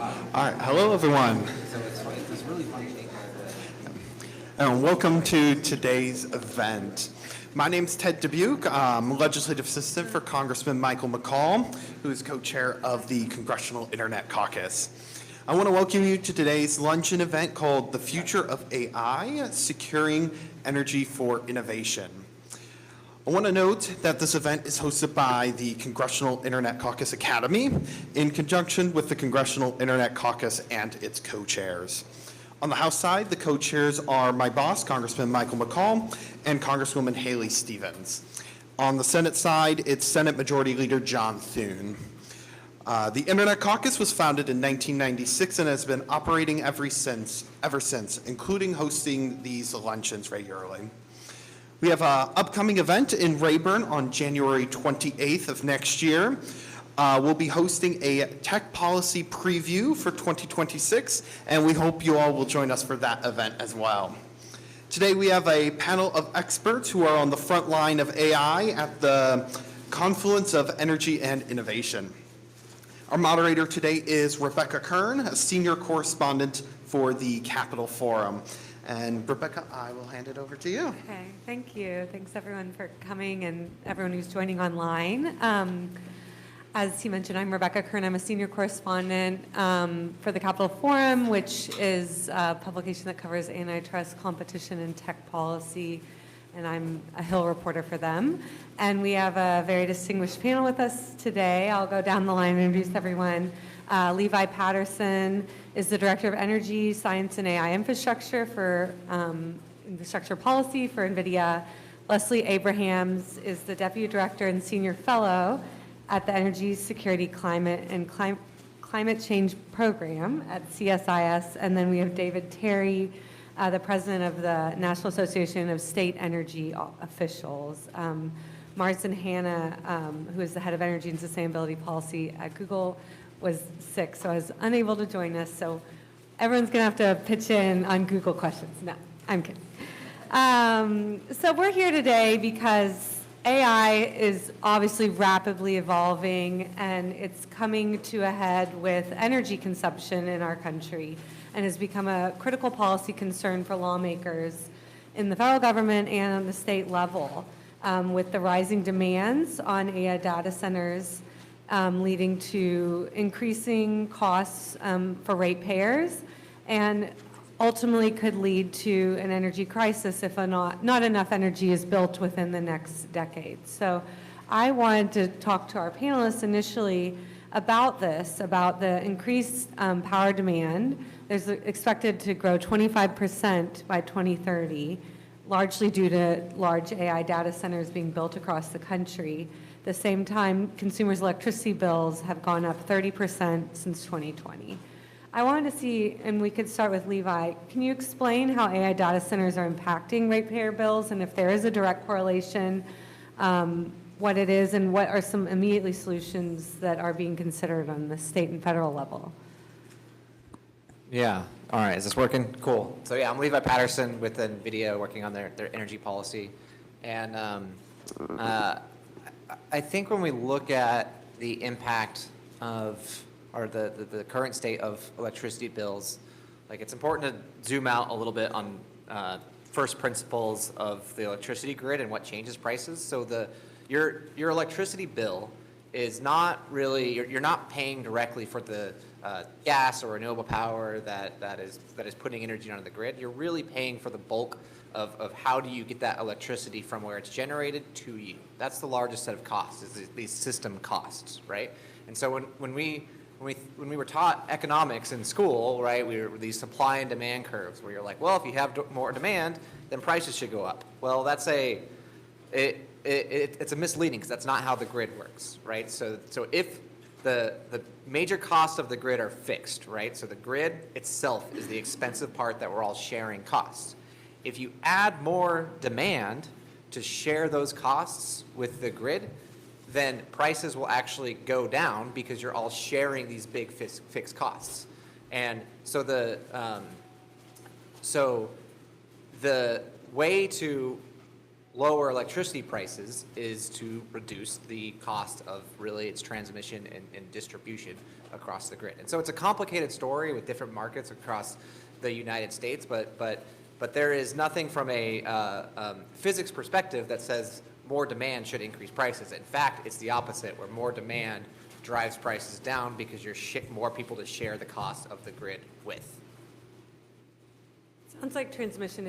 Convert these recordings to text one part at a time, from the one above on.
All right, hello everyone. And welcome to today's event. My name is Ted Dubuque. I'm a legislative assistant for Congressman Michael McCall, who is co-chair of the Congressional Internet Caucus. I want to welcome you to today's luncheon event called The Future of AI, Securing Energy for Innovation. I want to note that this event is hosted by the Congressional Internet Caucus Academy in conjunction with the Congressional Internet Caucus and its co-chairs. On the House side, the co-chairs are my boss, Congressman Michael McCall, and Congresswoman Haley Stevens. On the Senate side, it's Senate Majority Leader John Thune. The Internet Caucus was founded in 1996 and has been operating ever since, including hosting these luncheons regularly. We have an upcoming event in Rayburn on January 28th of next year. We'll be hosting a tech policy preview for 2026, and we hope you all will join us for that event as well. Today we have a panel of experts who are on the front line of AI at the confluence of energy and innovation. Our moderator today is Rebecca Kern, a senior correspondent for the Capitol Forum. And Rebecca, I will hand it over to you. Okay, thank you. Thanks everyone for coming and everyone who's joining online. As he mentioned, I'm Rebecca Kern. I'm a senior correspondent for the Capitol Forum, which is a publication that covers antitrust, competition, and tech policy. And I'm a Hill reporter for them. And we have a very distinguished panel with us today. I'll go down the line and introduce everyone. Levi Patterson is the Director of Energy, Science, and AI Infrastructure for Infrastructure Policy for NVIDIA. Leslie Abrahams is the Deputy Director and Senior Fellow at the Energy Security Climate and Climate Change Program at CSIS. And then we have David Terry, the President of the National Association of State Energy Officials. Marsden Hanna, who is the Head of Energy and Sustainability Policy at Google, was sick, so I was unable to join us. So everyone's going to have to pitch in on Google questions. No, I'm kidding. So we're here today because AI is obviously rapidly evolving, and it's coming to a head with energy consumption in our country and has become a critical policy concern for lawmakers in the federal government and on the state level, with the rising demands on AI data centers leading to increasing costs for ratepayers, and ultimately could lead to an energy crisis if not enough energy is built within the next decade. So I wanted to talk to our panelists initially about this, about the increased power demand. There's expected to grow 25% by 2030, largely due to large AI data centers being built across the country. At the same time, consumers' electricity bills have gone up 30% since 2020. I wanted to see, and we could start with Levi, can you explain how AI data centers are impacting ratepayer bills, and if there is a direct correlation, what it is, and what are some immediately solutions that are being considered on the state and federal level? Yeah, all right, is this working? Cool. So yeah, I'm Levi Patterson with NVIDIA, working on their energy policy. And I think when we look at the impact of, or the current state of electricity bills, like it's important to zoom out a little bit on first principles of the electricity grid and what changes prices. So your electricity bill is not really, you're not paying directly for the gas or renewable power that is putting energy onto the grid. You're really paying for the bulk of how do you get that electricity from where it's generated to you. That's the largest set of costs, is these system costs, right? And so when we were taught economics in school, right, we were these supply and demand curves where you're like, well, if you have more demand, then prices should go up. Well, it's a misleading, because that's not how the grid works, right? So if the major costs of the grid are fixed, right? So the grid itself is the expensive part that we're all sharing costs. If you add more demand to share those costs with the grid, then prices will actually go down because you're all sharing these big fixed costs. And so the way to lower electricity prices is to reduce the cost of really its transmission and distribution across the grid. And so it's a complicated story with different markets across the United States, but there is nothing from a physics perspective that says more demand should increase prices. In fact, it's the opposite, where more demand drives prices down because you're more people to share the cost of the grid with. Sounds like transmission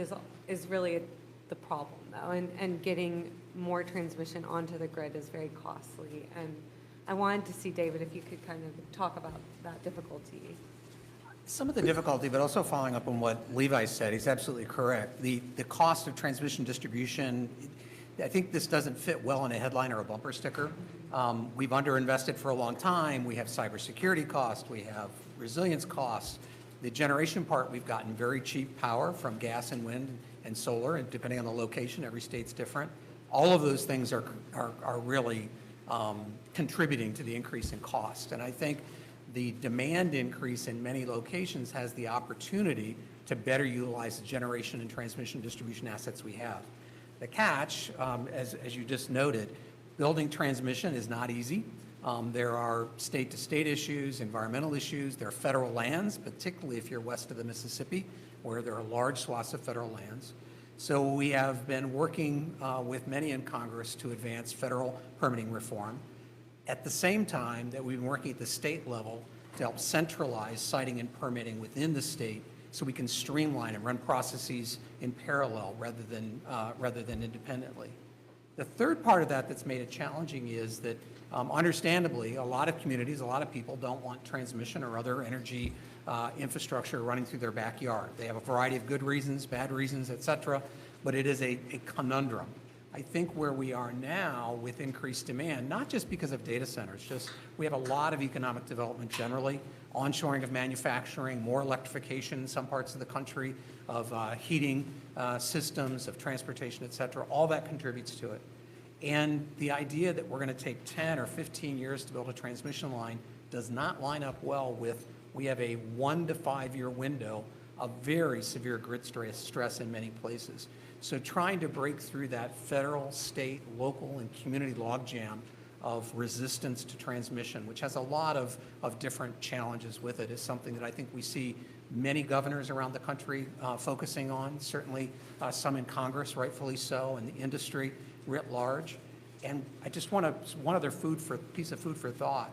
is really the problem, though, and getting more transmission onto the grid is very costly. And I wanted to see, David, if you could kind of talk about that difficulty. Some of the difficulty, but also following up on what Levi said, he's absolutely correct. The cost of transmission distribution, I think this doesn't fit well in a headline or a bumper sticker. We've underinvested for a long time. We have cybersecurity costs. We have resilience costs. The generation part, we've gotten very cheap power from gas and wind and solar, and depending on the location, every state's different. All of those things are really contributing to the increase in cost. And I think the demand increase in many locations has the opportunity to better utilize the generation and transmission distribution assets we have. The catch, as you just noted, building transmission is not easy. There are state-to-state issues, environmental issues. There are federal lands, particularly if you're west of the Mississippi, where there are large swaths of federal lands. So we have been working with many in Congress to advance federal permitting reform. At the same time that we've been working at the state level to help centralize siting and permitting within the state so we can streamline and run processes in parallel rather than independently. The third part of that that's made it challenging is that, understandably, a lot of communities, a lot of people don't want transmission or other energy infrastructure running through their backyard. They have a variety of good reasons, bad reasons, et cetera, but it is a conundrum. I think where we are now with increased demand, not just because of data centers, just we have a lot of economic development generally, onshoring of manufacturing, more electrification in some parts of the country, of heating systems, of transportation, et cetera. All that contributes to it. And the idea that we're going to take 10 or 15 years to build a transmission line does not line up well with, we have a 1 to 5 year window of very severe grid stress in many places. So trying to break through that federal, state, local, and community logjam of resistance to transmission, which has a lot of different challenges with it, is something that I think we see many governors around the country focusing on, certainly some in Congress, rightfully so, and the industry writ large. And I just want one other piece of food for thought.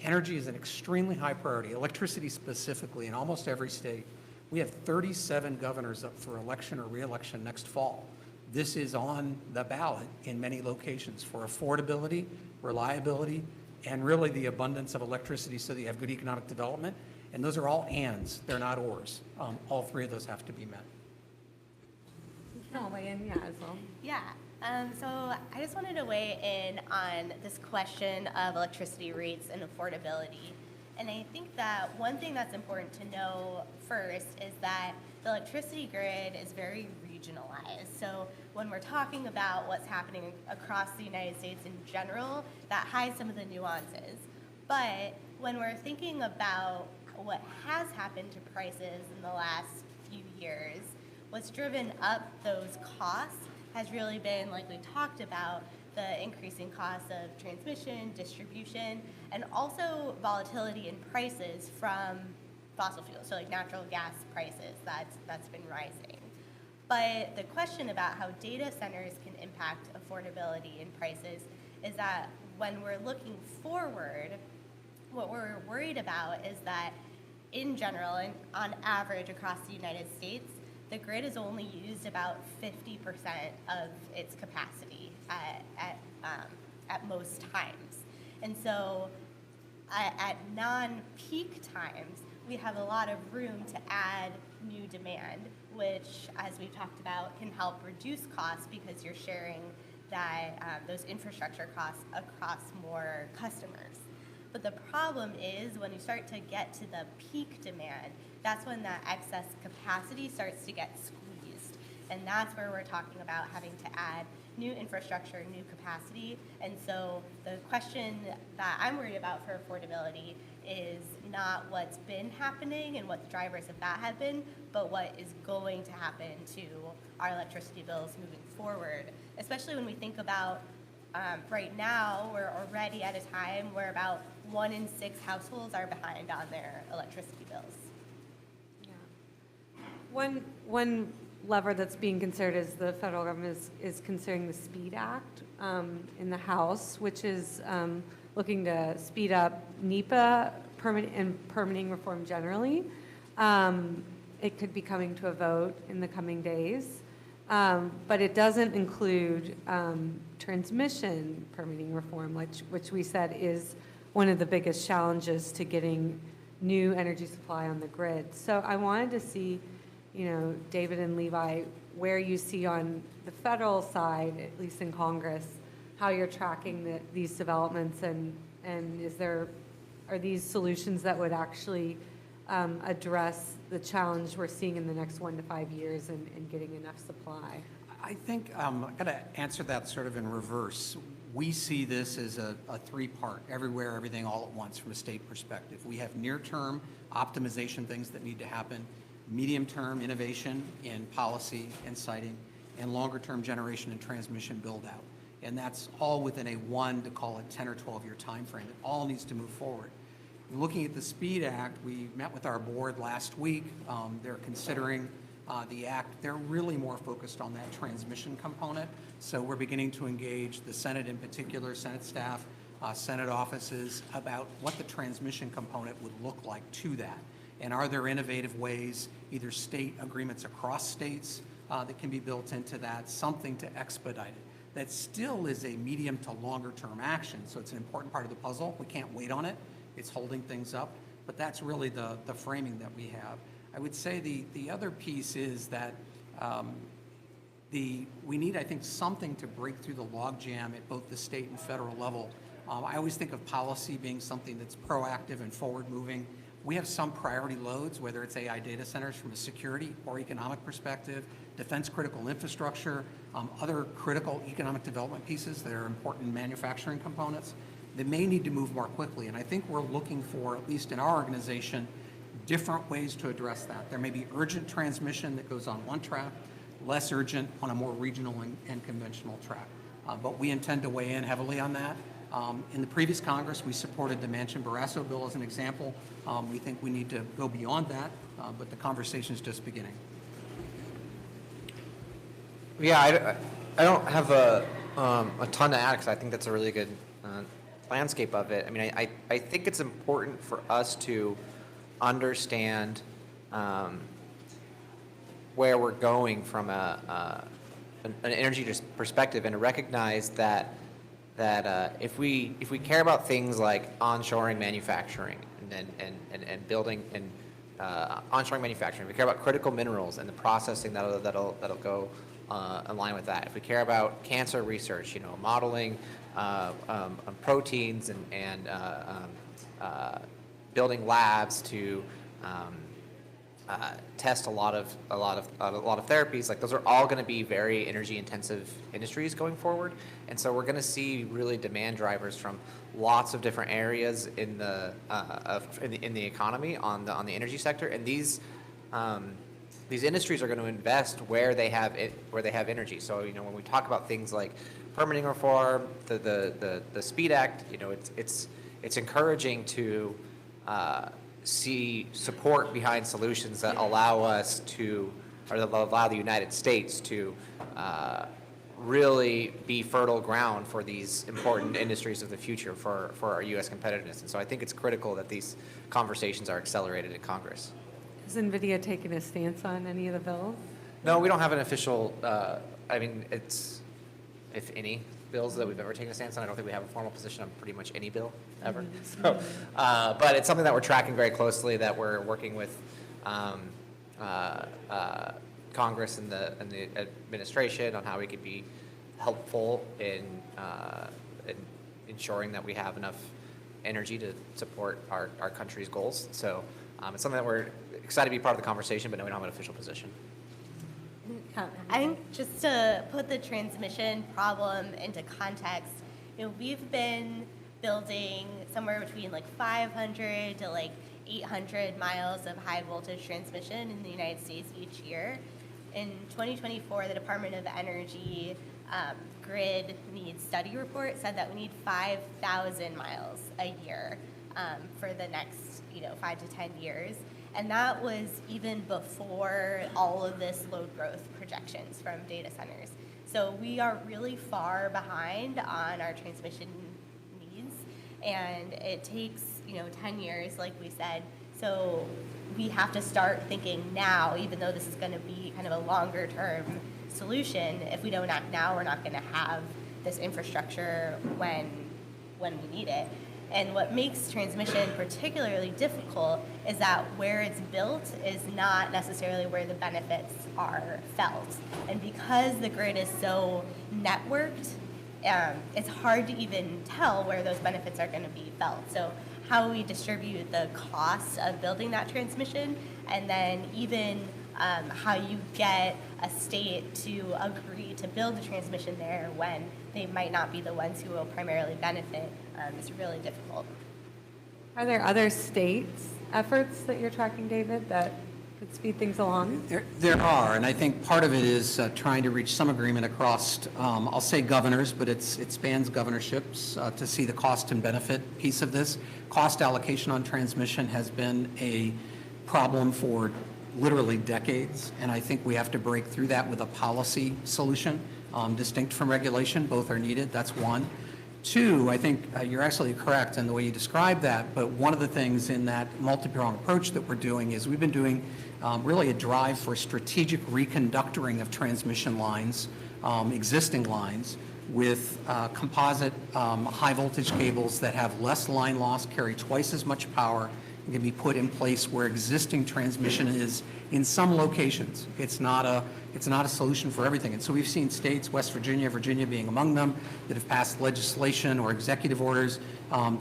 Energy is an extremely high priority, electricity specifically, in almost every state. We have 37 governors up for election or re-election next fall. This is on the ballot in many locations for affordability, reliability, and really the abundance of electricity so that you have good economic development. And those are all ands, they're not ors. All three of those have to be met. I'll weigh in, yeah, as well. Yeah. So I just wanted to weigh in on this question of electricity rates and affordability. And I think that one thing that's important to know first is that the electricity grid is very regionalized. So when we're talking about what's happening across the United States in general, that hides some of the nuances. But when we're thinking about what has happened to prices in the last few years, what's driven up those costs has really been, like we talked about, the increasing costs of transmission, distribution, and also volatility in prices from fossil fuels, so like natural gas prices, that's been rising. But the question about how data centers can impact affordability and prices is that when we're looking forward, what we're worried about is that in general and on average across the United States, the grid is only used about 50% of its capacity at most times. And so at non-peak times, we have a lot of room to add new demand, which, as we've talked about, can help reduce costs because you're sharing that those infrastructure costs across more customers. But the problem is when you start to get to the peak demand, that's when that excess capacity starts to get squeezed. And that's where we're talking about having to add new infrastructure, new capacity. And so the question that I'm worried about for affordability is not what's been happening and what the drivers of that have been, but what is going to happen to our electricity bills moving forward, especially when we think about right now, we're already at a time where about 1 in 6 households are behind on their electricity bills. One lever that's being considered is the federal government is considering the SPEED Act in the House, which is looking to speed up NEPA permitting reform generally. It could be coming to a vote in the coming days, but it doesn't include transmission permitting reform, which we said is one of the biggest challenges to getting new energy supply on the grid. So I wanted to see, David and Levi, where you see on the federal side, at least in Congress, how you're tracking these developments, and are these solutions that would actually address the challenge we're seeing in the next 1 to 5 years in getting enough supply? I think I'm going to answer that sort of in reverse. We see this as a three-part, everywhere, everything, all at once from a state perspective. We have near-term optimization things that need to happen, medium-term innovation in policy and siting, and longer-term generation and transmission build-out. And that's all within a 10 or 12-year time frame. It all needs to move forward. Looking at the SPEED Act, we met with our board last week. They're considering the act. They're really more focused on that transmission component. So we're beginning to engage the Senate in particular, Senate staff, Senate offices, about what the transmission component would look like to that. And are there innovative ways, either state agreements across states that can be built into that, something to expedite it. That still is a medium to longer term action. So it's an important part of the puzzle. We can't wait on it. It's holding things up. But that's really the framing that we have. I would say the other piece is that we need, I think, something to break through the logjam at both the state and federal level. I always think of policy being something that's proactive and forward-moving. We have some priority loads, whether it's AI data centers from a security or economic perspective, defense critical infrastructure, other critical economic development pieces that are important manufacturing components that may need to move more quickly. And I think we're looking for, at least in our organization, different ways to address that. There may be urgent transmission that goes on one track, less urgent on a more regional and conventional track. But we intend to weigh in heavily on that. In the previous Congress, we supported the Manchin-Barrasso bill as an example. We think we need to go beyond that, but the conversation is just beginning. Yeah, I don't have a ton to add because I think that's a really good landscape of it. I mean, I think it's important for us to understand where we're going from an energy perspective, and to recognize that if we care about things like onshoring manufacturing and building and onshoring manufacturing, if we care about critical minerals and the processing that'll go in line with that, if we care about cancer research, modeling proteins and building labs to test a lot of therapies, like those are all going to be very energy intensive industries going forward, and so we're going to see really demand drivers from lots of different areas in the economy on the energy sector, and these industries are going to invest where they have energy. So when we talk about things like permitting reform, the SPEED Act, it's encouraging to see support behind solutions that allow us to, or that allow the United States to really be fertile ground for these important industries of the future for our U.S. competitiveness. And so I think it's critical that these conversations are accelerated in Congress. Has NVIDIA taken a stance on any of the bills? No, we don't have an official, it's, if any, bills that we've ever taken a stance on. I don't think we have a formal position on pretty much any bill ever. So, but it's something that we're tracking very closely, that we're working with Congress and the administration on how we could be helpful in ensuring that we have enough energy to support our country's goals. So it's something that we're excited to be part of the conversation, but no, we don't have an official position. I think just to put the transmission problem into context, we've been building somewhere between 500 to 800 miles of high voltage transmission in the United States each year. In 2024, the Department of Energy grid needs study report said that we need 5,000 miles a year for the next 5 to 10 years. And that was even before all of this load growth projections from data centers. So we are really far behind on our transmission needs, and it takes 10 years, like we said. So we have to start thinking now, even though this is going to be kind of a longer term solution. If we don't act now, we're not going to have this infrastructure when we need it. And what makes transmission particularly difficult is that where it's built is not necessarily where the benefits are felt. And because the grid is so networked, it's hard to even tell where those benefits are going to be felt. So how we distribute the cost of building that transmission, and then even how you get a state to agree to build the transmission there when they might not be the ones who will primarily benefit is really difficult. Are there other states' efforts that you're tracking, David, that could speed things along? There are, and I think part of it is trying to reach some agreement across, I'll say governors, but it spans governorships to see the cost and benefit piece of this. Cost allocation on transmission has been a problem for literally decades, and I think we have to break through that with a policy solution, distinct from regulation. Both are needed. That's one. Two, I think you're absolutely correct in the way you described that, but one of the things in that multi-pronged approach that we're doing is we've been doing really a drive for strategic reconductoring of transmission lines, existing lines, with composite high voltage cables that have less line loss, carry twice as much power, and can be put in place where existing transmission is in some locations. It's not a solution for everything. And so we've seen states, West Virginia being among them, that have passed legislation or executive orders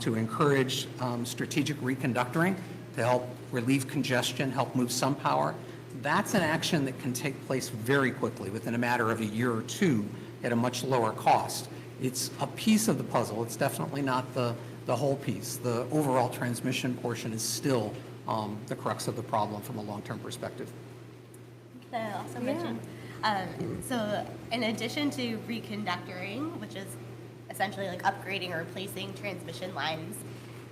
to encourage strategic reconductoring to help relieve congestion, help move some power. That's an action that can take place very quickly, within a matter of a year or two, at a much lower cost. It's a piece of the puzzle. It's definitely not the whole piece. The overall transmission portion is still the crux of the problem from a long-term perspective. Can I also mention? So in addition to reconductoring, which is essentially like upgrading or replacing transmission lines,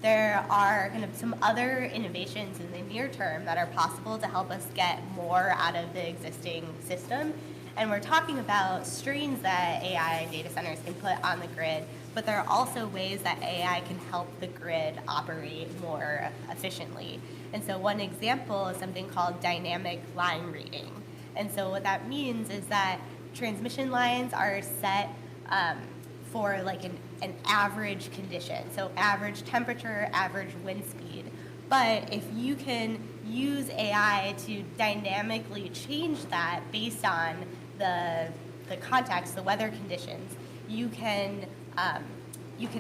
there are kind of some other innovations in the near term that are possible to help us get more out of the existing system. And we're talking about strains that AI and data centers can put on the grid, but there are also ways that AI can help the grid operate more efficiently. And so one example is something called dynamic line rating. And so what that means is that transmission lines are set for like an average condition, so average temperature, average wind speed. But if you can use AI to dynamically change that based on the context, the weather conditions, you can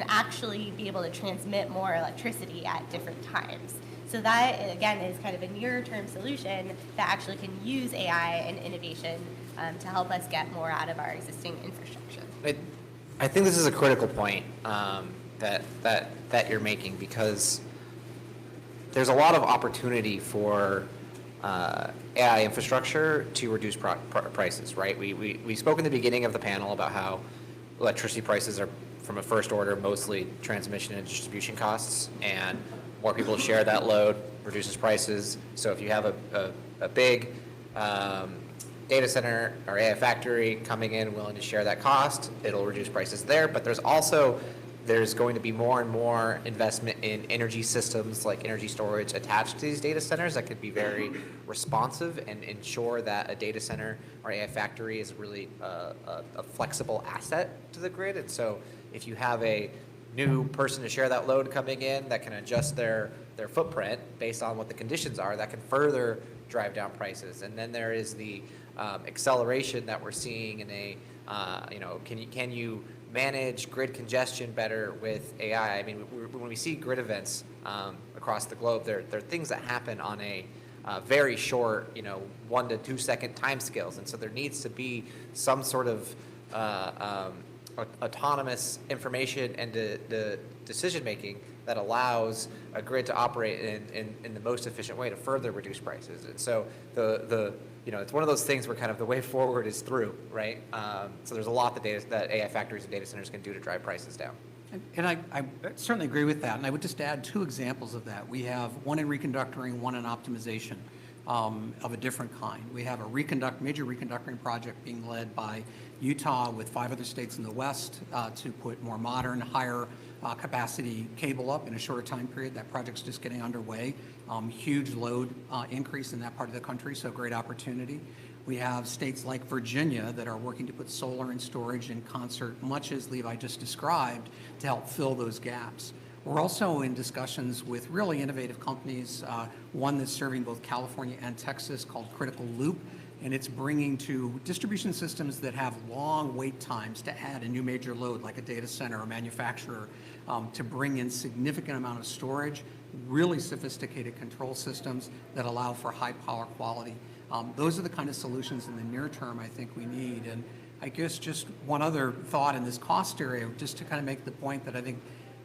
actually be able to transmit more electricity at different times. So that, again, is kind of a near-term solution that actually can use AI and innovation to help us get more out of our existing infrastructure. I think this is a critical point that you're making, because there's a lot of opportunity for AI infrastructure to reduce prices, right? We spoke in the beginning of the panel about how electricity prices are, from a first order, mostly transmission and distribution costs, and more people share that load reduces prices. So if you have a big data center or AI factory coming in willing to share that cost, it'll reduce prices there. But there's going to be more and more investment in energy systems like energy storage attached to these data centers that could be very responsive and ensure that a data center or AI factory is really a flexible asset to the grid. And so if you have a new person to share that load coming in that can adjust their footprint based on what the conditions are, that can further drive down prices. And then there is the acceleration that we're seeing in can you manage grid congestion better with AI? I mean, when we see grid events across the globe, there are things that happen on a very short, 1 to 2 second time scales. And so there needs to be some sort of autonomous information and the decision making that allows a grid to operate in the most efficient way to further reduce prices. And so it's one of those things where kind of the way forward is through, right? So there's a lot that AI factories and data centers can do to drive prices down. And I certainly agree with that, and I would just add 2 examples of that. We have one in reconductoring, one in optimization of a different kind. We have a major reconductoring project being led by Utah with 5 other states in the West to put more modern, higher capacity cable up in a shorter time period. That project's just getting underway. Huge load increase in that part of the country, so great opportunity. We have states like Virginia that are working to put solar and storage in concert, much as Levi just described, to help fill those gaps. We're also in discussions with really innovative companies, one that's serving both California and Texas called Critical Loop, and it's bringing to distribution systems that have long wait times to add a new major load like a data center or manufacturer to bring in significant amount of storage, really sophisticated control systems that allow for high power quality. Those are the kind of solutions in the near term I think we need. And I guess just one other thought in this cost area, just to kind of make the point that I think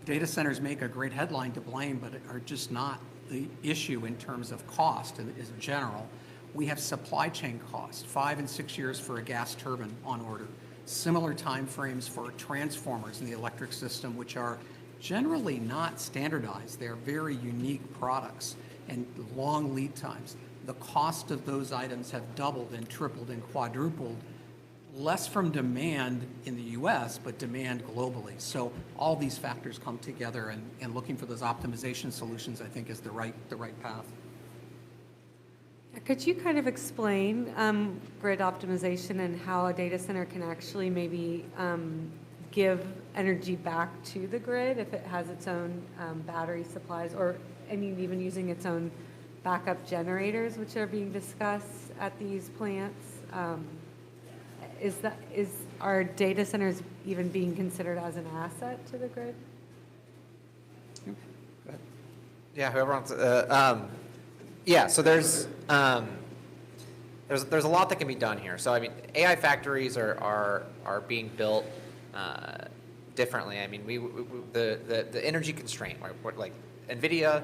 data centers make a great headline to blame, but are just not the issue in terms of cost in general. We have supply chain costs, 5 and 6 years for a gas turbine on order. Similar timeframes for transformers in the electric system, which are generally not standardized. They're very unique products and long lead times. The cost of those items have doubled and tripled and quadrupled, less from demand in the US, but demand globally. So all these factors come together, and looking for those optimization solutions, I think, is the right path. Could you kind of explain grid optimization and how a data center can actually maybe give energy back to the grid if it has its own battery supplies, or even using its own backup generators, which are being discussed at these plants? Are data centers even being considered as an asset to the grid? Yeah, whoever wants. Yeah, so there's a lot that can be done here. So I mean, AI factories are being built differently. I mean, the energy constraint, right? Like NVIDIA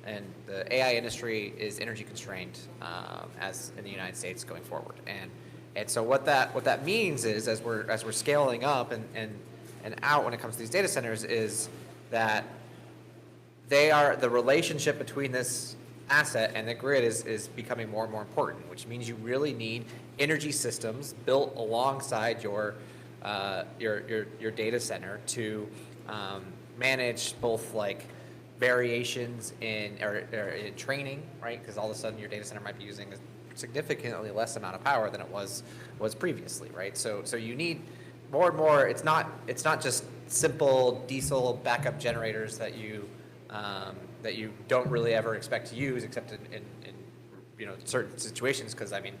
and the AI industry is energy constrained as in the United States going forward. And so what that means is, as we're scaling up and out when it comes to these data centers, is that the relationship between this asset and the grid is becoming more and more important, which means you really need energy systems built alongside your data center to manage both like variations in training, right? Because all of a sudden your data center might be using a significantly less amount of power than it was previously, right? So you need more and more. It's not just simple diesel backup generators that you don't really ever expect to use, except in certain situations. Because I mean,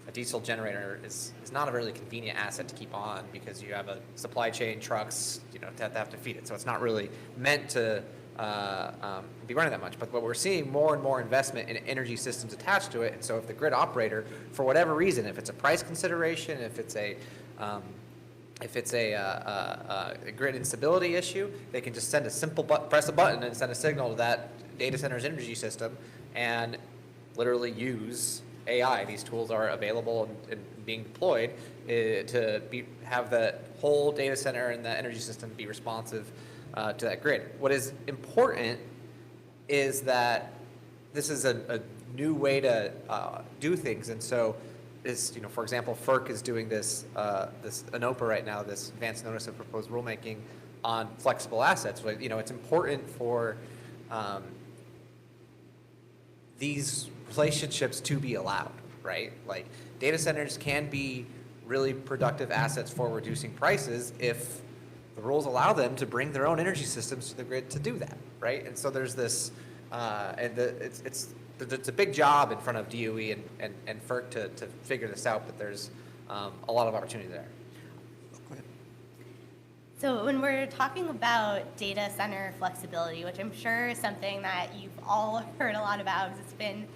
a diesel generator is not a really convenient asset to keep on, because you have a supply chain, trucks, to have to feed it. So it's not really meant to be running that much. But what we're seeing more and more investment in energy systems attached to it. And so if the grid operator, for whatever reason, if it's a price consideration, if it's a grid instability issue, they can just send a simple press a button and send a signal to that data center's energy system and literally use AI. These tools are available and being deployed to have the whole data center and the energy system be responsive to that grid. What is important is that this is a new way to do things, and so for example, FERC is doing this ANOPA right now, this Advanced Notice of Proposed Rulemaking on flexible assets. It's important for these relationships to be allowed, right? Like, data centers can be really productive assets for reducing prices if the rules allow them to bring their own energy systems to the grid to do that, right? And so there's this, it's a big job in front of DOE and FERC to figure this out, but there's a lot of opportunity there. Go ahead. So when we're talking about data center flexibility, which I'm sure is something that you've all heard a lot about because it's been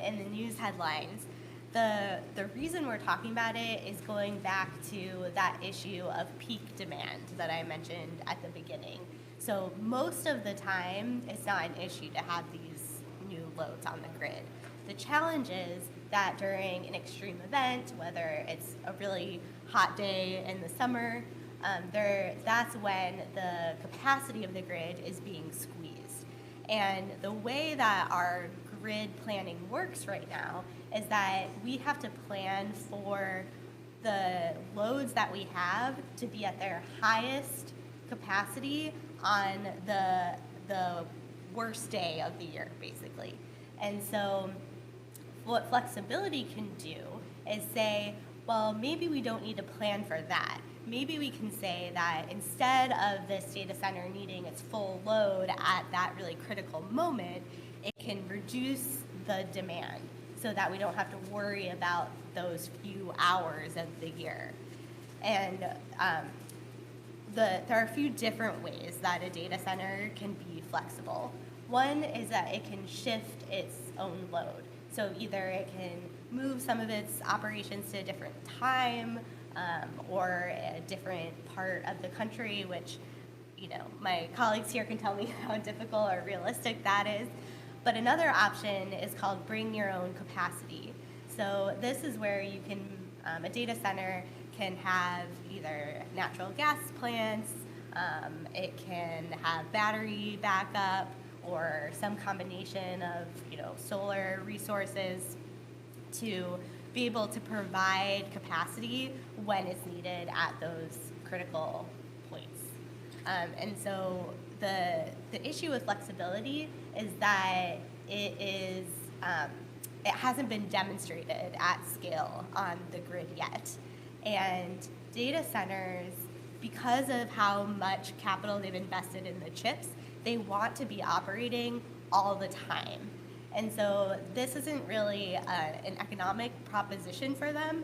in the news headlines, the reason we're talking about it is going back to that issue of peak demand that I mentioned at the beginning. So most of the time, it's not an issue to have these new loads on the grid. The challenge is that during an extreme event, whether it's a really hot day in the summer, that's when the capacity of the grid is being squeezed. And the way that our grid planning works right now is that we have to plan for the loads that we have to be at their highest capacity on the worst day of the year, basically. And so what flexibility can do is say, well, maybe we don't need to plan for that. Maybe we can say that instead of this data center needing its full load at that really critical moment, it can reduce the demand so that we don't have to worry about those few hours of the year. And there are a few different ways that a data center can be flexible. One is that it can shift its own load. So either it can move some of its operations to a different time or a different part of the country, which, you know, my colleagues here can tell me how difficult or realistic that is. But another option is called bring your own capacity. So this is where you can, a data center can have either natural gas plants, it can have battery backup, or some combination of, you know, solar resources to be able to provide capacity when it's needed at those critical points. And so the issue with flexibility is that it hasn't been demonstrated at scale on the grid yet. And data centers, because of how much capital they've invested in the chips, they want to be operating all the time. And so this isn't really an economic proposition for them.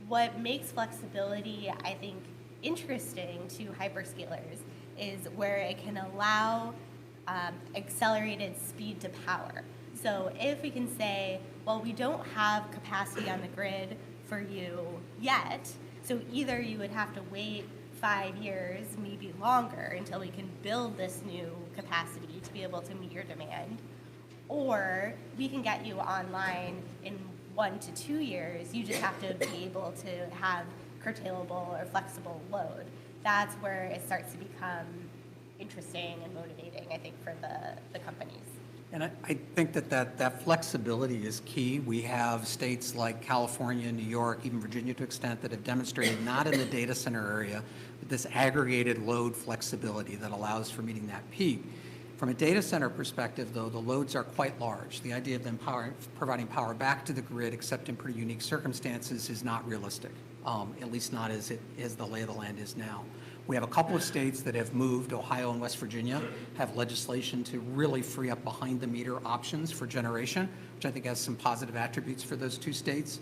What makes flexibility, I think, interesting to hyperscalers is where it can allow accelerated speed to power. So if we can say, well, we don't have capacity on the grid for you yet, so either you would have to wait 5 years, maybe longer, until we can build this new capacity to be able to meet your demand, or we can get you online in 1 to 2 years. You just have to be able to have curtailable or flexible load. That's where it starts to become interesting and motivating, I think, for the companies. And I think that flexibility is key. We have states like California, New York, even Virginia to an extent that have demonstrated, not in the data center area, but this aggregated load flexibility that allows for meeting that peak. From a data center perspective, though, the loads are quite large. The idea of them providing power back to the grid, except in pretty unique circumstances, is not realistic, at least not as the lay of the land is now. We have a couple of states that have moved. Ohio and West Virginia have legislation to really free up behind-the-meter options for generation, which I think has some positive attributes for those two states.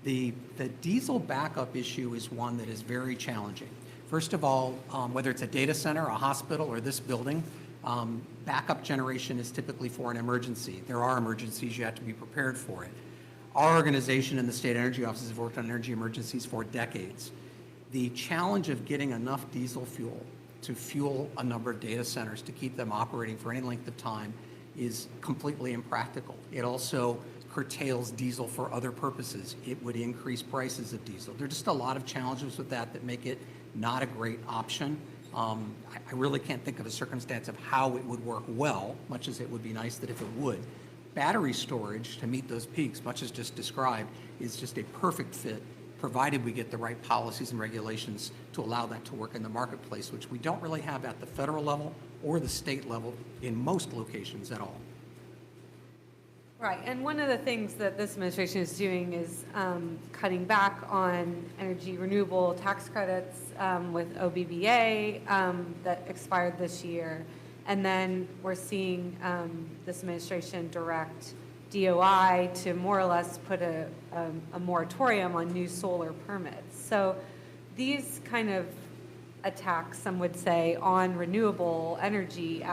The diesel backup issue is one that is very challenging. First of all, whether it's a data center, a hospital, or this building, backup generation is typically for an emergency. There are emergencies, you have to be prepared for it. Our organization and the state energy offices have worked on energy emergencies for decades. The challenge of getting enough diesel fuel to fuel a number of data centers to keep them operating for any length of time is completely impractical. It also curtails diesel for other purposes. It would increase prices of diesel. There are just a lot of challenges with that make it not a great option. I really can't think of a circumstance of how it would work well, much as it would be nice that if it would. Battery storage to meet those peaks, much as just described, is just a perfect fit, provided we get the right policies and regulations to allow that to work in the marketplace, which we don't really have at the federal level or the state level in most locations at all. Right, and one of the things that this administration is doing is cutting back on energy renewable tax credits with OBBA that expired this year. And then we're seeing this administration direct DOI to more or less put a moratorium on new solar permits. So these kind of attacks, some would say, on renewable energy,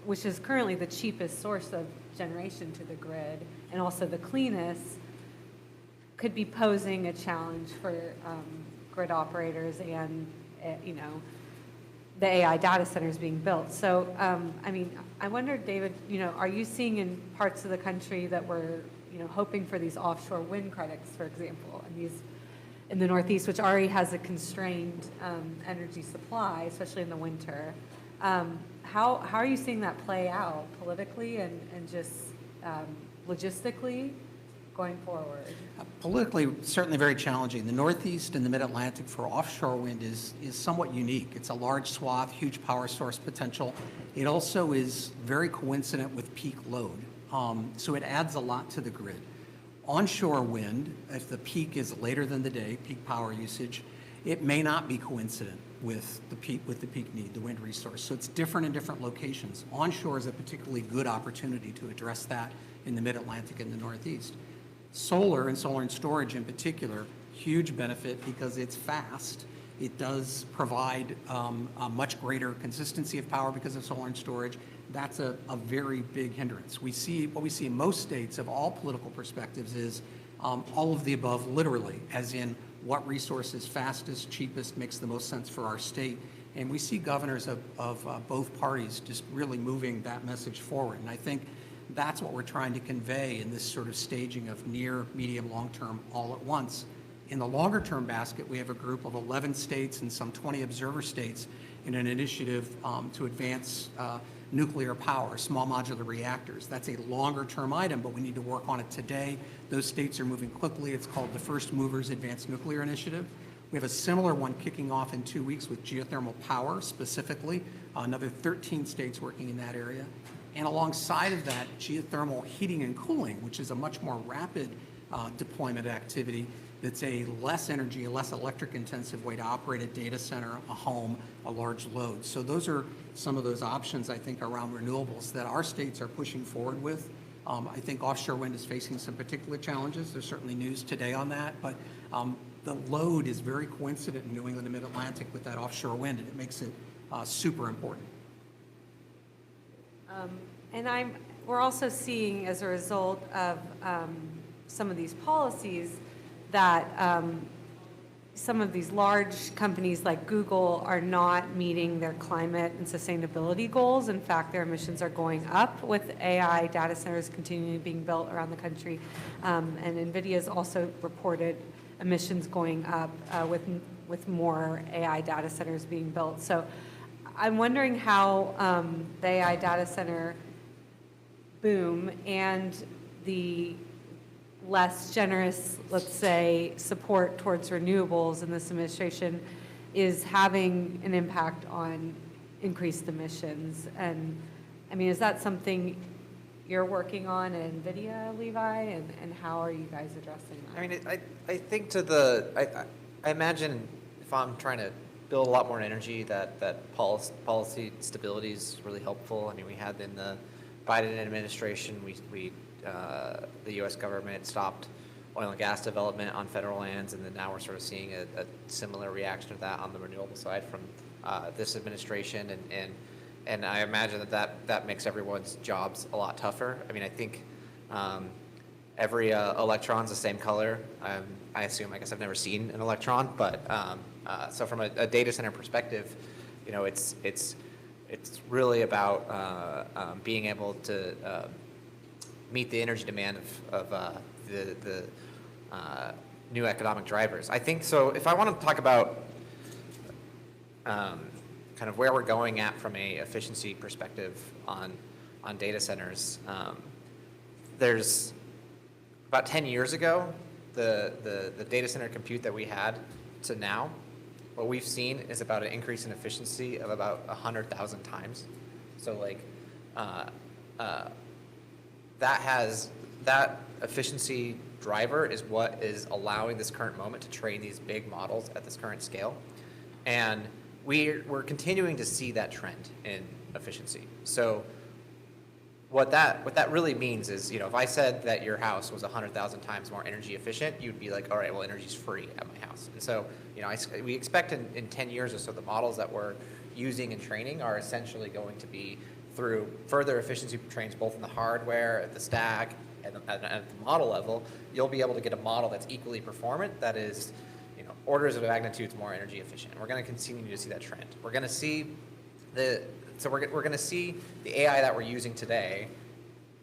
which is currently the cheapest source of generation to the grid and also the cleanest, could be posing a challenge for grid operators and the AI data centers being built. So, I mean, I wonder, David, are you seeing in parts of the country that we're, hoping for these offshore wind credits, for example, and these in the Northeast, which already has a constrained energy supply, especially in the winter. How are you seeing that play out politically and just logistically going forward? Politically, certainly very challenging. The Northeast and the Mid-Atlantic for offshore wind is somewhat unique. It's a large swath, huge power source potential. It also is very coincident with peak load, so it adds a lot to the grid. Onshore wind, if the peak is later than the day, peak power usage, it may not be coincident with the peak need, the wind resource. So it's different in different locations. Onshore is a particularly good opportunity to address that in the Mid-Atlantic and the Northeast. Solar and storage in particular, huge benefit because it's fast. It does provide a much greater consistency of power because of solar and storage. That's a very big hindrance. What we see in most states of all political perspectives is all of the above, literally, as in what resource is fastest, cheapest, makes the most sense for our state. And we see governors of both parties just really moving that message forward. And I think that's what we're trying to convey in this sort of staging of near, medium, long-term all at once. In the longer-term basket, we have a group of 11 states and some 20 observer states in an initiative to advance nuclear power, small modular reactors. That's a longer-term item, but we need to work on it today. Those states are moving quickly. It's called the First Movers Advanced Nuclear Initiative. We have a similar one kicking off in 2 weeks with geothermal power specifically, another 13 states working in that area. And alongside of that, geothermal heating and cooling, which is a much more rapid deployment activity that's a less energy, a less electric intensive way to operate a data center, a home, a large load. So those are some of those options, I think, around renewables that our states are pushing forward with. I think offshore wind is facing some particular challenges. There's certainly news today on that, but the load is very coincident in New England and Mid-Atlantic with that offshore wind, and it makes it super important. And we're also seeing, as a result of some of these policies, that some of these large companies like Google are not meeting their climate and sustainability goals. In fact, their emissions are going up with AI data centers continuing being built around the country. And NVIDIA has also reported emissions going up with more AI data centers being built. So I'm wondering how the AI data center boom and the less generous, let's say, support towards renewables in this administration is having an impact on increased emissions. And I mean, is that something you're working on at NVIDIA, Levi, and how are you guys addressing that? I mean, I think I imagine if I'm trying to build a lot more energy, that policy stability is really helpful. I mean, we had in the Biden administration, the U.S. government stopped oil and gas development on federal lands, and then now we're sort of seeing a similar reaction to that on the renewable side from this administration, and I imagine that makes everyone's jobs a lot tougher. I mean, I think every electron's the same color. I assume, I guess I've never seen an electron, but so from a data center perspective, it's really about being able to meet the energy demand of the new economic drivers. I think so. If I want to talk about kind of where we're going at from a efficiency perspective on data centers, there's about 10 years ago, the data center compute that we had to now, what we've seen is about an increase in efficiency of about 100,000 times. So like that efficiency driver is what is allowing this current moment to train these big models at this current scale. And we're continuing to see that trend in efficiency. So what that really means is, if I said that your house was 100,000 times more energy efficient, you'd be like, all right, well, energy's free at my house. And so, we expect in 10 years or so, the models that we're using and training are essentially going to be through further efficiency trains, both in the hardware, at the stack, and at the model level. You'll be able to get a model that's equally performant, that is, orders of magnitudes more energy efficient. And we're going to continue to see that trend. We're going to see So we're going to see the AI that we're using today,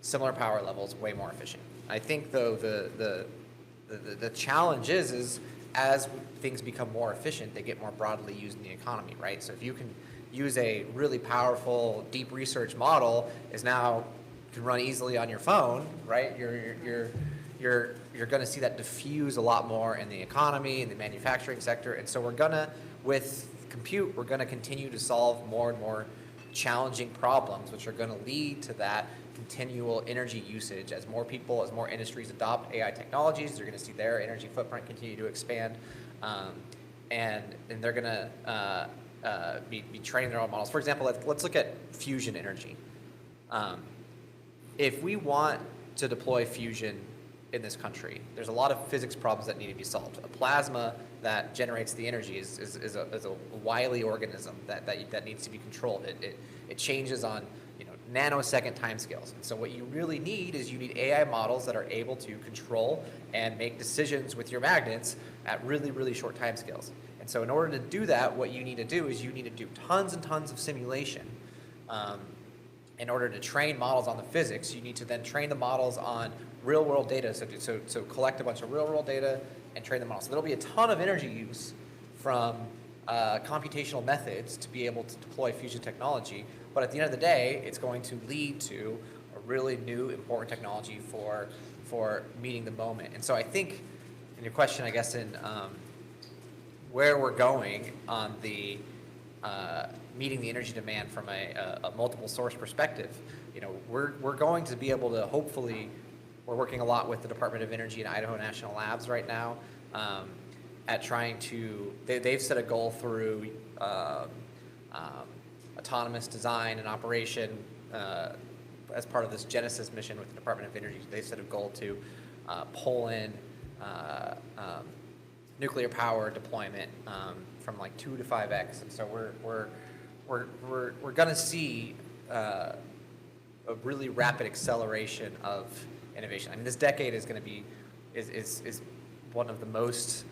similar power levels, way more efficient. I think though the challenge is as things become more efficient, they get more broadly used in the economy, right? So if you can use a really powerful deep research model, is now can run easily on your phone, right? You're going to see that diffuse a lot more in the economy, in the manufacturing sector, and so with compute, we're going to continue to solve more and more challenging problems, which are going to lead to that continual energy usage. As more people, as more industries adopt AI technologies, they're going to see their energy footprint continue to expand, and they're going to be training their own models. For example, let's look at fusion energy. If we want to deploy fusion in this country, there's a lot of physics problems that need to be solved. A plasma that generates the energy is a wily organism that needs to be controlled. It changes on nanosecond timescales. And so what you really need is you need AI models that are able to control and make decisions with your magnets at really, really short timescales. And so in order to do that, what you need to do is you need to do tons and tons of simulation. In order to train models on the physics, you need to then train the models on real-world data. So collect a bunch of real-world data and train the models. So there'll be a ton of energy use from computational methods to be able to deploy fusion technology. But at the end of the day, it's going to lead to a really new, important technology for meeting the moment. And so I think, in your question, I guess, in where we're going on the meeting the energy demand from a multiple source perspective, we're going to be able to hopefully, we're working a lot with the Department of Energy and Idaho National Labs right now at trying to, they've set a goal through autonomous design and operation as part of this Genesis mission with the Department of Energy. They've set a goal to pull in nuclear power deployment from like 2 to 5x, and so we're going to see a really rapid acceleration of innovation. I mean, this decade is going to be is one of the most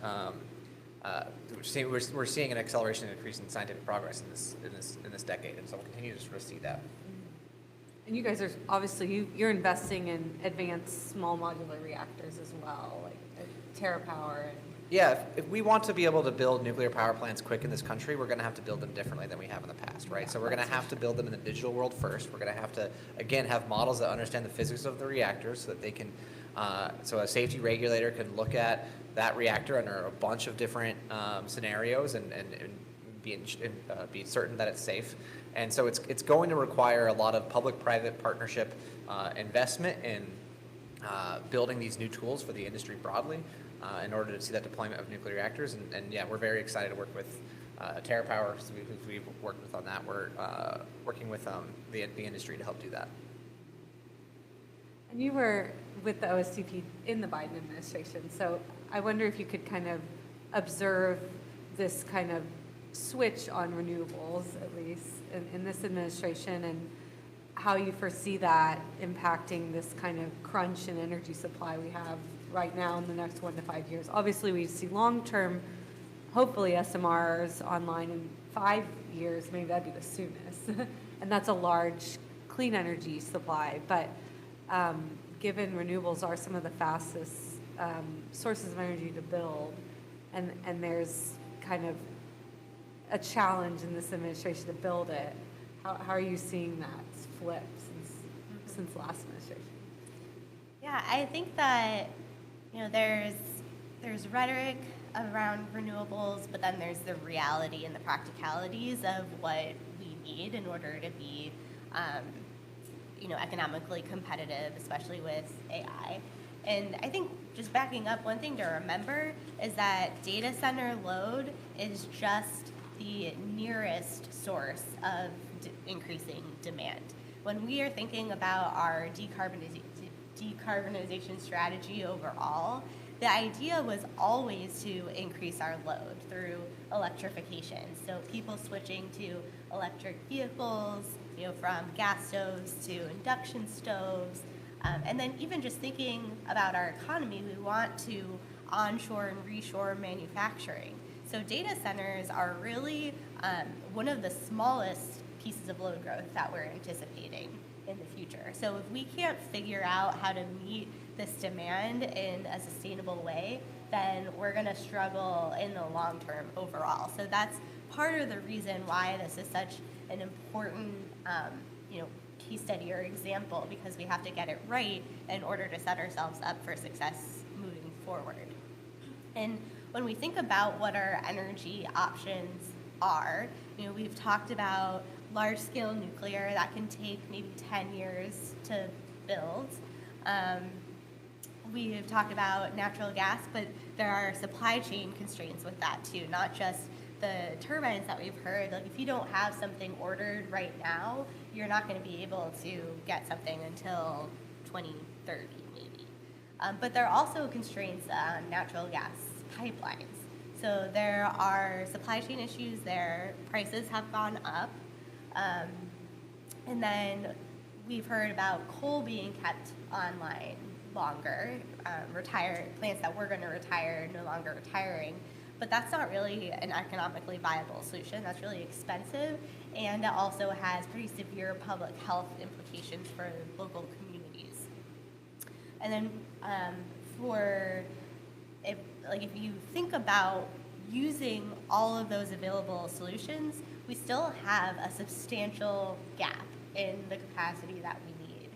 we're seeing an acceleration and increase in scientific progress in this decade, and so we'll continue to sort of see that. And you guys are obviously you're investing in advanced small modular reactors as well, like TerraPower. Yeah, if we want to be able to build nuclear power plants quick in this country, we're going to have to build them differently than we have in the past, right? So we're going to have to build them in the digital world first. We're going to have to, again, have models that understand the physics of the reactor so that they can, so a safety regulator can look at that reactor under a bunch of different scenarios and be certain that it's safe. And so it's going to require a lot of public-private partnership investment in building these new tools for the industry broadly. In order to see that deployment of nuclear reactors. And yeah, we're very excited to work with TerraPower, so we've worked with on that. We're working with the industry to help do that. And you were with the OSCP in the Biden administration, so I wonder if you could kind of observe this kind of switch on renewables, at least in this administration, and how you foresee that impacting this kind of crunch in energy supply we have right now in the next 1 to 5 years. Obviously, we see long-term, hopefully SMRs online in 5 years, maybe that'd be the soonest. And that's a large clean energy supply. But given renewables are some of the fastest sources of energy to build, and there's kind of a challenge in this administration to build it, how are you seeing that flip since last administration? Yeah, I think that there's rhetoric around renewables, but then there's the reality and the practicalities of what we need in order to be, economically competitive, especially with AI. And I think just backing up, one thing to remember is that data center load is just the nearest source of increasing demand. When we are thinking about our decarbonization strategy overall, the idea was always to increase our load through electrification. So people switching to electric vehicles, from gas stoves to induction stoves, and then even just thinking about our economy, we want to onshore and reshore manufacturing. So data centers are really one of the smallest pieces of load growth that we're anticipating in the future. So if we can't figure out how to meet this demand in a sustainable way, then we're going to struggle in the long term overall. So that's part of the reason why this is such an important, case study or example, because we have to get it right in order to set ourselves up for success moving forward. And when we think about what our energy options are, we've talked about large-scale nuclear that can take maybe 10 years to build. We have talked about natural gas, but there are supply chain constraints with that too, not just the turbines that we've heard. Like if you don't have something ordered right now, you're not going to be able to get something until 2030 maybe. But there are also constraints on natural gas pipelines. So there are supply chain issues there, prices have gone up, and then we've heard about coal being kept online longer, plants that we're going to retire no longer retiring. But that's not really an economically viable solution. That's really expensive, and it also has pretty severe public health implications for local communities. And then if you think about using all of those available solutions, we still have a substantial gap in the capacity that we need.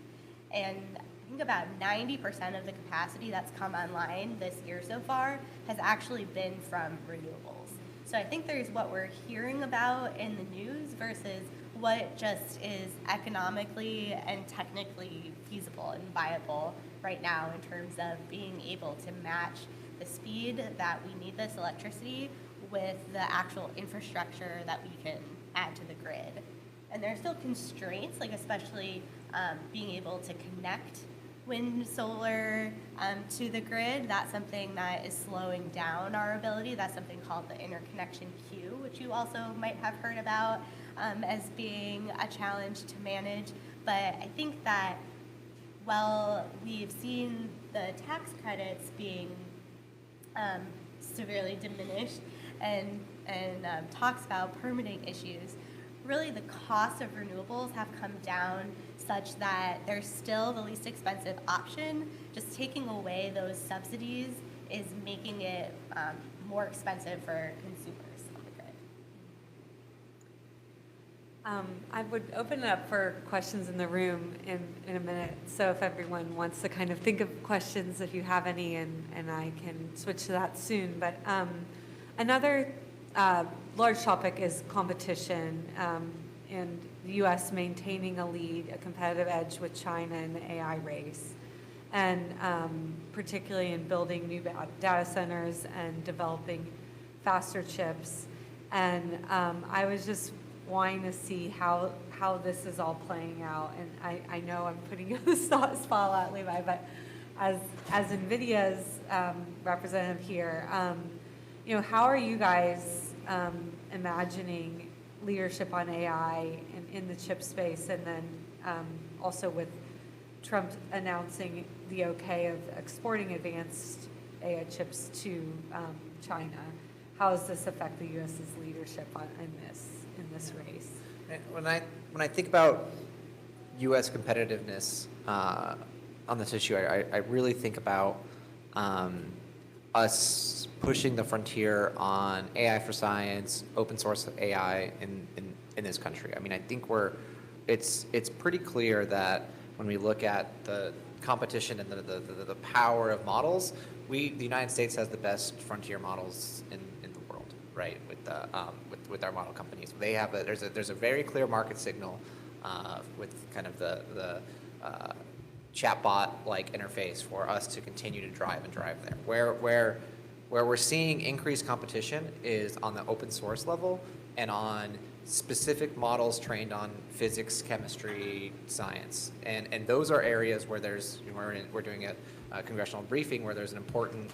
And I think about 90% of the capacity that's come online this year so far has actually been from renewables. So I think there's what we're hearing about in the news versus what just is economically and technically feasible and viable right now in terms of being able to match the speed that we need this electricity with the actual infrastructure that we can add to the grid. And there are still constraints, like especially being able to connect wind, solar to the grid. That's something that is slowing down our ability. That's something called the interconnection queue, which you also might have heard about as being a challenge to manage. But I think that while we've seen the tax credits being severely diminished and talks about permitting issues, really the cost of renewables have come down such that they're still the least expensive option. Just taking away those subsidies is making it more expensive for consumers on the grid. I would open it up for questions in the room in a minute. So if everyone wants to kind of think of questions, if you have any, and I can switch to that soon. But another large topic is competition and the U.S. maintaining a lead, a competitive edge with China in the AI race, and particularly in building new data centers and developing faster chips. And I was just wanting to see how this is all playing out. And I know I'm putting you on the spotlight, Levi, but as NVIDIA's representative here, how are you guys imagining leadership on AI in the chip space, and then also with Trump announcing the okay of exporting advanced AI chips to China? How does this affect the U.S.'s leadership in this race? When I think about U.S. competitiveness on this issue, I really think about us pushing the frontier on AI for science, open source AI in this country. I mean, I think it's pretty clear that when we look at the competition and the power of models, the United States has the best frontier models in the world, right? With our model companies, there's a very clear market signal with kind of the chatbot-like interface for us to continue to drive there. Where we're seeing increased competition is on the open source level and on specific models trained on physics, chemistry, science, and those are areas where we're doing a congressional briefing where there's an important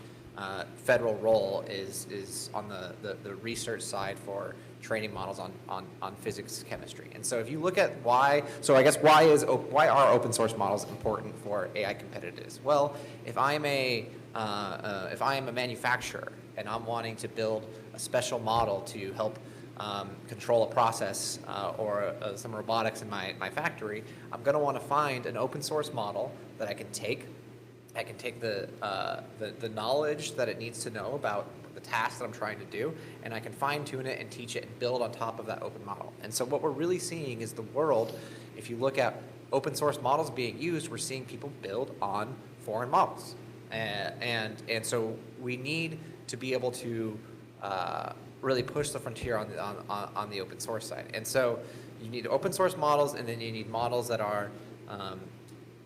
federal role is on the research side for training models on physics, chemistry. And so if you look at why are open source models important for AI competitiveness? Well, if I am a manufacturer and I'm wanting to build a special model to help control a process or some robotics in my factory, I'm going to want to find an open source model that I can take. I can take the knowledge that it needs to know about the task that I'm trying to do, and I can fine tune it and teach it and build on top of that open model. And so what we're really seeing is the world, if you look at open source models being used, we're seeing people build on foreign models. And so we need to be able to really push the frontier on the open source side. And so you need open source models, and then you need models that are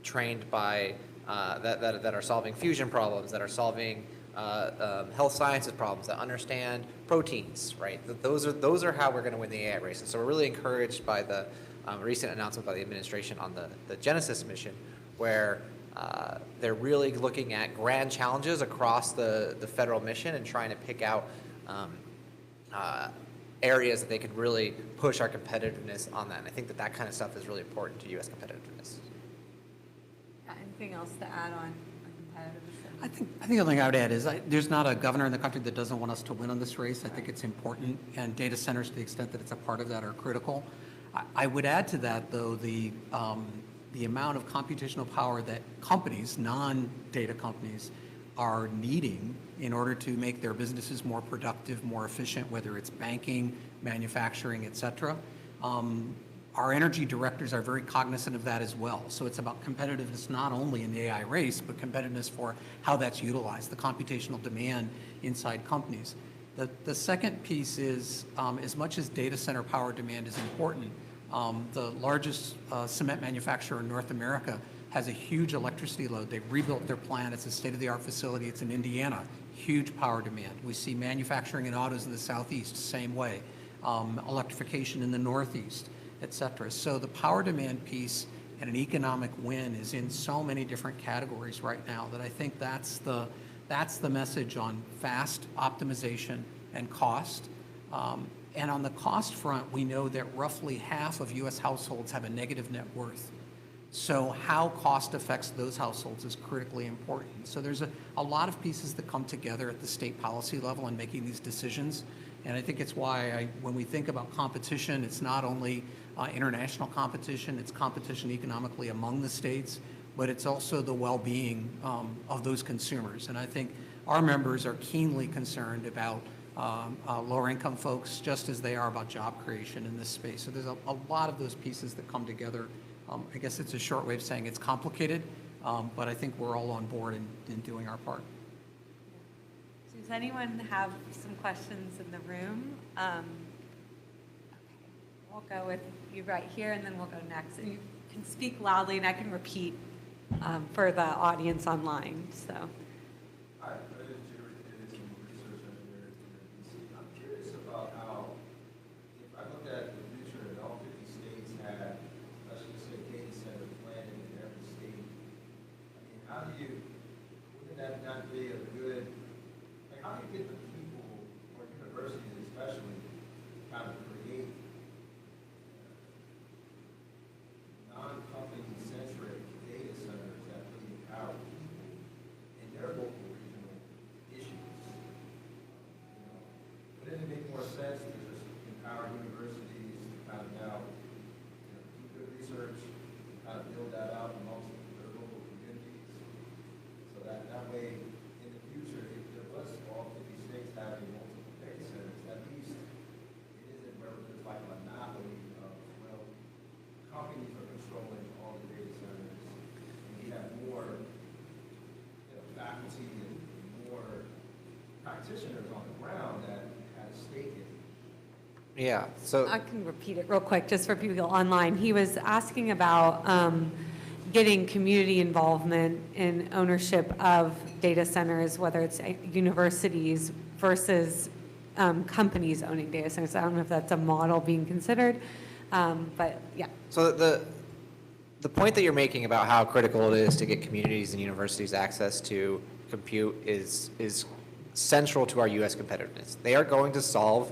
trained by that are solving fusion problems, that are solving health sciences problems, that understand proteins, right? Those are how we're going to win the AI race. And so we're really encouraged by the recent announcement by the administration on the Genesis mission, where they're really looking at grand challenges across the federal mission and trying to pick out areas that they could really push our competitiveness on that. And I think that kind of stuff is really important to U.S. competitiveness. Anything else to add on competitiveness? I think the only thing I would add is there's not a governor in the country that doesn't want us to win on this race. I think it's important, and data centers, to the extent that it's a part of that, are critical. I would add to that, though, the amount of computational power that companies, non-data companies, are needing in order to make their businesses more productive, more efficient, whether it's banking, manufacturing, et cetera. Our energy directors are very cognizant of that as well. So it's about competitiveness not only in the AI race, but competitiveness for how that's utilized, the computational demand inside companies. The second piece is, as much as data center power demand is important, the largest cement manufacturer in North America has a huge electricity load. They've rebuilt their plant. It's a state-of-the-art facility. It's in Indiana. Huge power demand. We see manufacturing in autos in the Southeast, same way. Electrification in the Northeast, et cetera. So the power demand piece and an economic win is in so many different categories right now that I think that's the message on fast optimization and cost. And on the cost front, we know that roughly half of U.S. households have a negative net worth. So how cost affects those households is critically important. So there's a lot of pieces that come together at the state policy level in making these decisions. And I think it's why when we think about competition, it's not only international competition, it's competition economically among the states, but it's also the well-being of those consumers. And I think our members are keenly concerned about lower-income folks, just as they are about job creation in this space. So there's a lot of those pieces that come together. I guess it's a short way of saying it's complicated, but I think we're all on board in doing our part. Does anyone have some questions in the room? Okay. We'll go with you right here, and then we'll go next. And you can speak loudly, and I can repeat for the audience online. So. Hi, my name is Jerry Davis. I'm a research engineer in DC. I'm curious about how, if I look at the future and all 50 states had, let's just say, data centers planted in every state, I mean, how do you, wouldn't that not be a good, like, how do you get the people, or universities especially, kind of create non-company-centric data centers that really empower people in their local regional issues? Wouldn't it make more sense to just empower universities to kind of now do good research, kind of build that out amongst their local communities, so that way in the future, if there was all 50 states having multiple data centers, at least it isn't where there's like a monopoly of, well, companies are controlling all the data centers, and we have more faculty and more practitioners on the ground that have stake in it. Yeah, so I can repeat it real quick, just for people online. He was asking about getting community involvement in ownership of data centers, whether it's universities versus companies owning data centers. I don't know if that's a model being considered, but yeah. So the point that you're making about how critical it is to get communities and universities access to compute is central to our U.S. competitiveness. They are going to solve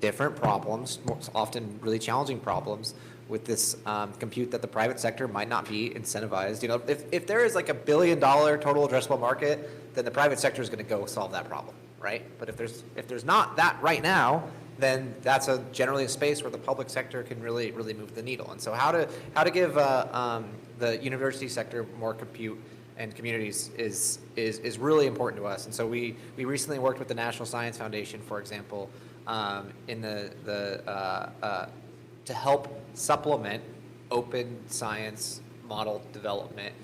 different problems, often really challenging problems, with this compute that the private sector might not be incentivized. You know, if there is like $1 billion total addressable market, then the private sector is going to go solve that problem, right? But if there's not that right now, then that's generally a space where the public sector can really move the needle. And so how to give the university sector more compute and communities is really important to us. And so we recently worked with the National Science Foundation, for example, in to help supplement open science model development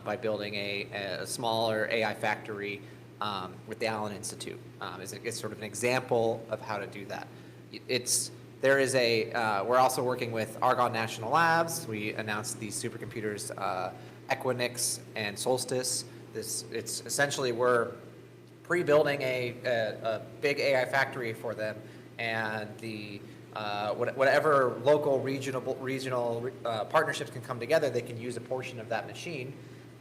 by building a smaller AI factory with the Allen Institute. It's sort of an example of how to do that. We're also working with Argonne National Labs. We announced these supercomputers, Equinix and Solstice. It's essentially, we're pre-building a big AI factory for them, and whatever local regional partnerships can come together, they can use a portion of that machine,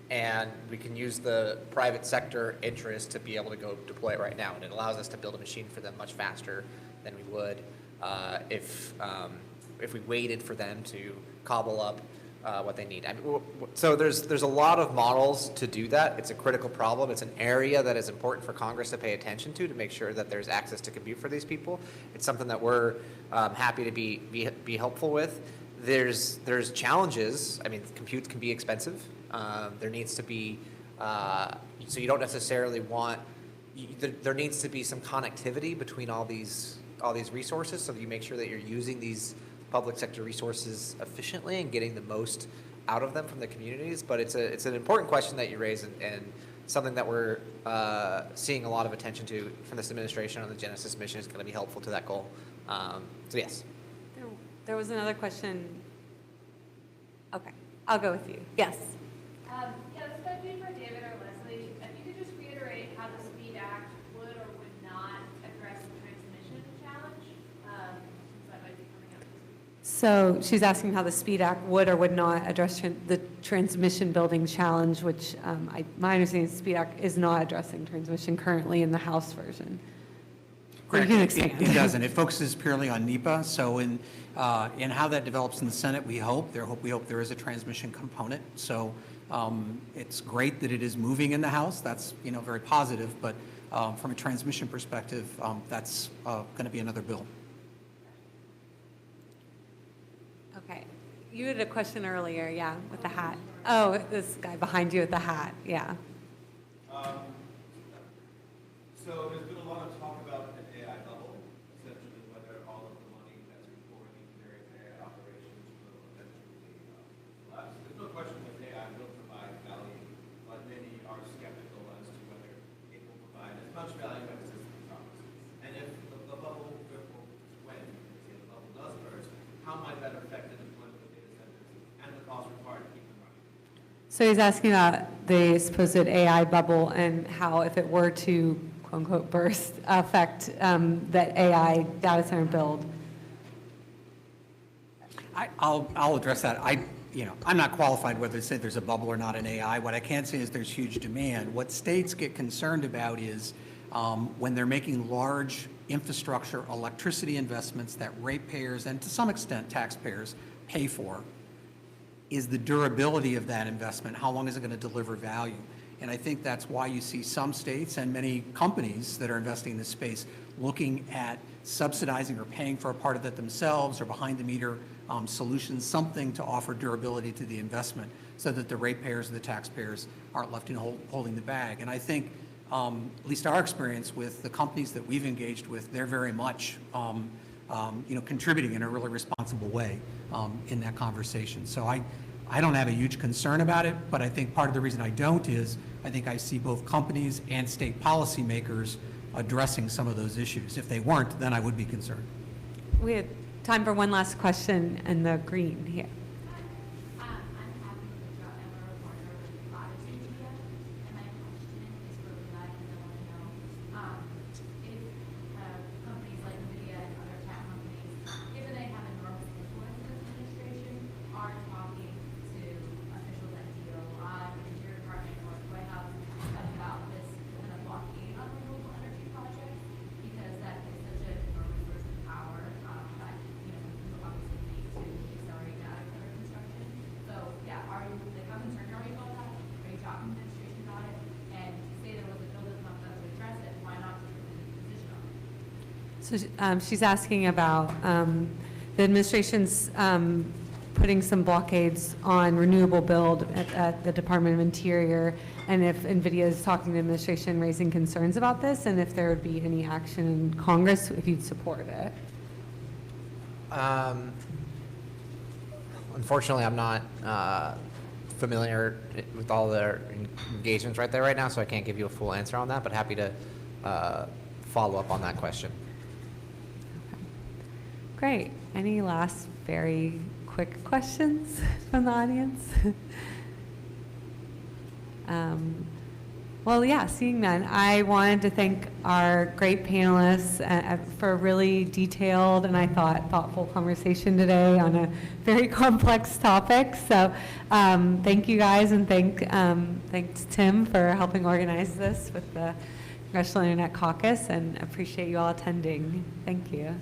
and we can use the private sector interest to be able to go deploy it right now. And it allows us to build a machine for them much faster than we would if we waited for them to cobble up what they need. So there's a lot of models to do that. It's a critical problem. It's an area that is important for Congress to pay attention to make sure that there's access to compute for these people. It's something that we're happy to be helpful with. There's challenges. I mean, compute can be expensive. There needs to be, so you don't necessarily want, there needs to be some connectivity between all these resources, so you make sure that you're using these public sector resources efficiently and getting the most out of them from the communities. But it's an important question that you raise, and something that we're seeing a lot of attention to from this administration on the Genesis mission is going to be helpful to that goal. So yes. There was another question. Okay, I'll go with you. Yes. Yeah, this might be for David or Leslie. If you could just reiterate how the SPEED Act would or would not address the transmission challenge, since that might be coming up this week. So she's asking how the SPEED Act would or would not address the transmission building challenge, which my understanding is the SPEED Act is not addressing transmission currently in the House version. Or you can expand. It doesn't. It focuses purely on NEPA. So in how that develops in the Senate, we hope there is a transmission component. So it's great that it is moving in the House. That's very positive. But from a transmission perspective, that's going to be another bill. Okay. You had a question earlier, yeah, with the hat. Oh, this guy behind you with the hat, yeah. So there's been a lot of talk about an AI bubble, essentially whether all of the money that's been pouring into various AI operations will eventually collapse. There's no question that AI will provide value, but many are skeptical as to whether it will provide as much value as it's promised. And if the bubble, when the bubble does burst, how might that affect the deployment of data centers and the cost required to keep them running? So he's asking about the supposed AI bubble and how, if it were to, quote unquote, burst, affect that AI data center build. I'll address that. I'm not qualified whether to say there's a bubble or not in AI. What I can say is there's huge demand. What states get concerned about is when they're making large infrastructure, electricity investments that ratepayers and to some extent taxpayers pay for, is the durability of that investment. How long is it going to deliver value? And I think that's why you see some states and many companies that are investing in this space looking at subsidizing or paying for a part of it themselves or behind-the-meter solutions, something to offer durability to the investment so that the ratepayers and the taxpayers aren't left in holding the bag. And I think, at least our experience with the companies that we've engaged with, they're very much contributing in a really responsible way in that conversation. So I don't have a huge concern about it, but I think part of the reason I don't is I think I see both companies and state policymakers addressing some of those issues. If they weren't, then I would be concerned. We had time for one last question in the green here. I'm happy with the job and we're a partner with Patterson, and my question is for Levi, and I want to know if companies like NVIDIA and other tech companies, given they have enormous influence in this administration, are talking to officials at DOI, the Interior Department, or the White House about this kind of blockade on renewable energy projects, because that is such an enormous source of power that obviously needs to accelerate data So she's asking about the administration's putting some blockades on renewable build at the Department of Interior, and if NVIDIA is talking to the administration, raising concerns about this, and if there would be any action in Congress, if you'd support it. Unfortunately, I'm not familiar with all their engagements right there right now, so I can't give you a full answer on that, but happy to follow up on that question. Great. Any last very quick questions from the audience? Well, yeah, seeing none, I wanted to thank our great panelists for a really detailed and I thought thoughtful conversation today on a very complex topic. So thank you guys, and thanks Tim for helping organize this with the Congressional Internet Caucus, and appreciate you all attending. Thank you.